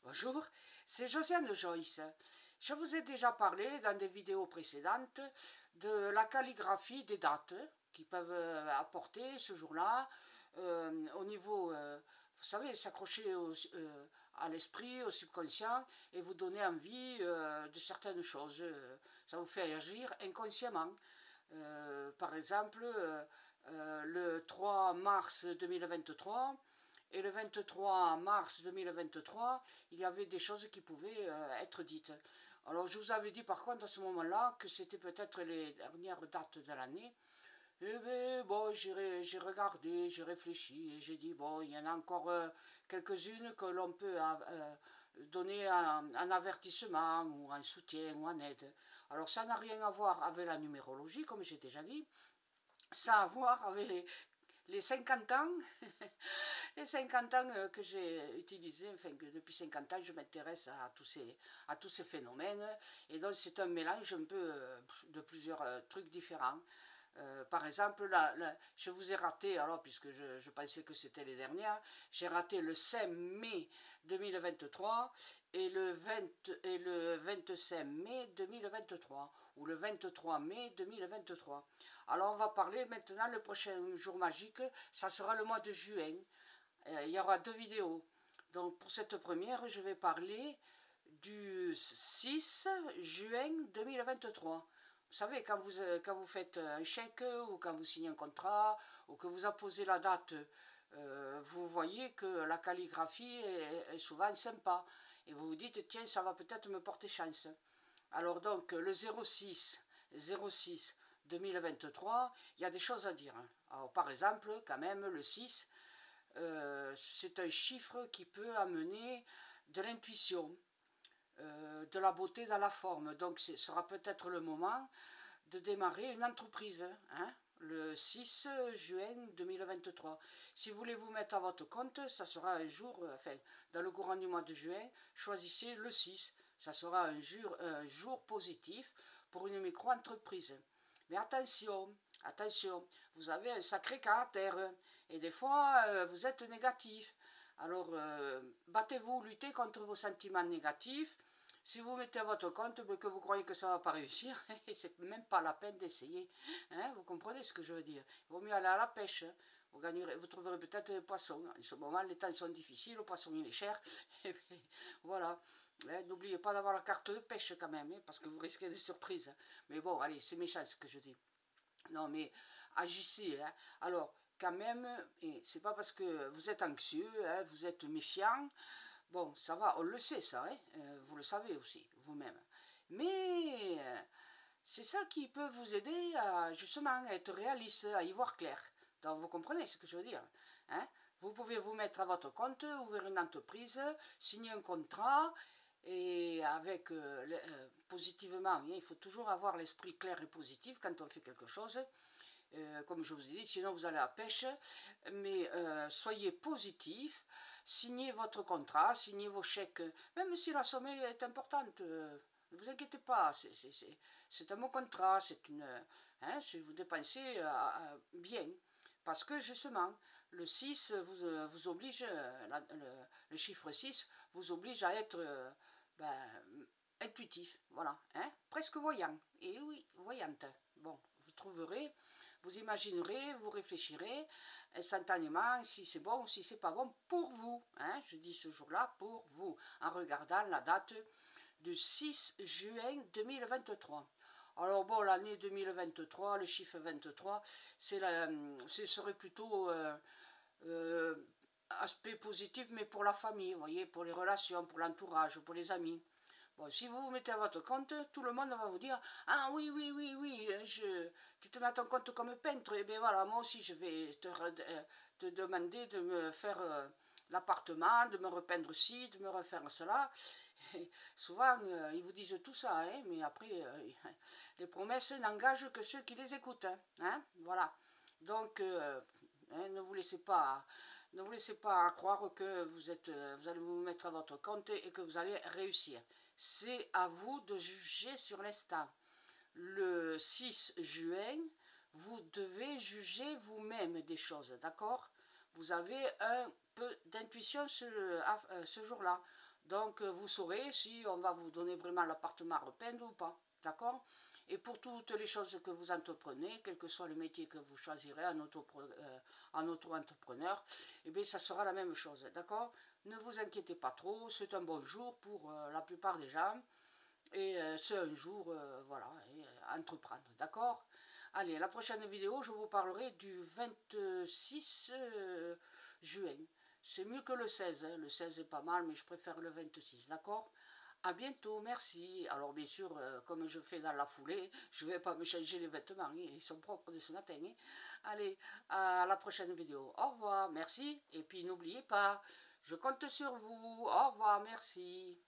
Bonjour, c'est Josiane Joyce. Je vous ai déjà parlé dans des vidéos précédentes de la calligraphie des dates qui peuvent apporter ce jour-là au niveau, vous savez, s'accrocher à l'esprit, au subconscient et vous donner envie de certaines choses. Ça vous fait agir inconsciemment. Par exemple, le 3 mars 2023, et le 23 mars 2023, il y avait des choses qui pouvaient être dites. Alors je vous avais dit par contre à ce moment-là que c'était peut-être les dernières dates de l'année. Et bien bon, j'ai regardé, j'ai réfléchi et j'ai dit bon, il y en a encore quelques-unes que l'on peut donner un avertissement ou un soutien ou un aide. Alors ça n'a rien à voir avec la numérologie, comme j'ai déjà dit. Ça a à voir avec les 50 ans, les 50 ans que j'ai utilisé, enfin que depuis 50 ans je m'intéresse à tous ces phénomènes, et donc c'est un mélange un peu de plusieurs trucs différents. Par exemple, je vous ai raté, alors puisque je pensais que c'était les dernières, j'ai raté le 5 mai 2023 et le 25 mai 2023, ou le 23 mai 2023. Alors on va parler maintenant, le prochain jour magique, ça sera le mois de juin. Il y aura deux vidéos. Donc pour cette première, je vais parler du 6 juin 2023. Vous savez, quand vous faites un chèque ou quand vous signez un contrat ou que vous apposez la date, vous voyez que la calligraphie est souvent sympa. Et vous vous dites, tiens, ça va peut-être me porter chance. Alors donc, le 06 2023, il y a des choses à dire. Alors par exemple, quand même, le 6, c'est un chiffre qui peut amener de l'intuition. De la beauté dans la forme. Donc ce sera peut-être le moment de démarrer une entreprise, hein, le 6 juin 2023. Si vous voulez vous mettre à votre compte, ça sera un jour, enfin, dans le courant du mois de juin, choisissez le 6. Ça sera un jour positif pour une micro-entreprise. Mais attention, attention, vous avez un sacré caractère et des fois vous êtes négatif. Alors battez-vous, luttez contre vos sentiments négatifs. Si vous mettez à votre compte mais que vous croyez que ça ne va pas réussir, c'est même pas la peine d'essayer. Hein, vous comprenez ce que je veux dire? Il vaut mieux aller à la pêche. Vous trouverez peut-être des poissons. En ce moment, les temps sont difficiles, le poisson il est cher. Et puis, voilà. N'oubliez pas d'avoir la carte de pêche quand même, hein, parce que vous risquez des surprises. Mais bon, allez, c'est méchant ce que je dis. Non, mais agissez. Hein. Alors, quand même, et c'est pas parce que vous êtes anxieux, hein, vous êtes méfiant. Bon, ça va, on le sait ça, hein, vous le savez aussi, vous-même. Mais c'est ça qui peut vous aider à justement être réaliste, à y voir clair. Donc vous comprenez ce que je veux dire. Hein? Vous pouvez vous mettre à votre compte, ouvrir une entreprise, signer un contrat, et avec positivement, il faut toujours avoir l'esprit clair et positif quand on fait quelque chose. Comme je vous ai dit, sinon vous allez à la pêche, mais soyez positif, signez votre contrat, signez vos chèques, même si la somme est importante, ne vous inquiétez pas, c'est un bon contrat, c'est une, hein, si vous dépensez bien, parce que justement, le 6 vous oblige, le chiffre 6 vous oblige à être intuitif, voilà, hein, presque voyant, et oui, voyante. Bon, vous trouverez, vous imaginerez, vous réfléchirez instantanément si c'est bon ou si c'est pas bon pour vous, hein, je dis ce jour-là pour vous, en regardant la date du 6 juin 2023. Alors bon, l'année 2023, le chiffre 23, ce serait plutôt aspect positif, mais pour la famille, vous voyez, pour les relations, pour l'entourage, pour les amis. Bon, si vous vous mettez à votre compte, tout le monde va vous dire « Ah oui, oui, oui, oui, tu te mets à ton compte comme peintre, et bien voilà, moi aussi je vais te demander de me faire l'appartement, de me repeindre ci, de me refaire cela. » Souvent, ils vous disent tout ça, hein, mais après, les promesses n'engagent que ceux qui les écoutent. Hein, voilà. Donc, hein, ne vous laissez pas croire que vous allez vous mettre à votre compte et que vous allez réussir. C'est à vous de juger sur l'instant. Le 6 juin, vous devez juger vous-même des choses, d'accord? Vous avez un peu d'intuition ce jour-là. Donc, vous saurez si on va vous donner vraiment l'appartement à repeindre ou pas. D'accord? Et pour toutes les choses que vous entreprenez, quel que soit le métier que vous choisirez en auto-entrepreneur, eh bien, ça sera la même chose. D'accord? Ne vous inquiétez pas trop, c'est un bon jour pour la plupart des gens. Et c'est un jour, voilà, entreprendre. D'accord? Allez, la prochaine vidéo, je vous parlerai du 26 juin. C'est mieux que le 16, hein. Le 16 est pas mal, mais je préfère le 26, d'accord? À bientôt, merci. Alors bien sûr, comme je fais dans la foulée, je ne vais pas me changer les vêtements, hein, ils sont propres de ce matin. Hein. Allez, à la prochaine vidéo. Au revoir, merci. Et puis n'oubliez pas, je compte sur vous. Au revoir, merci.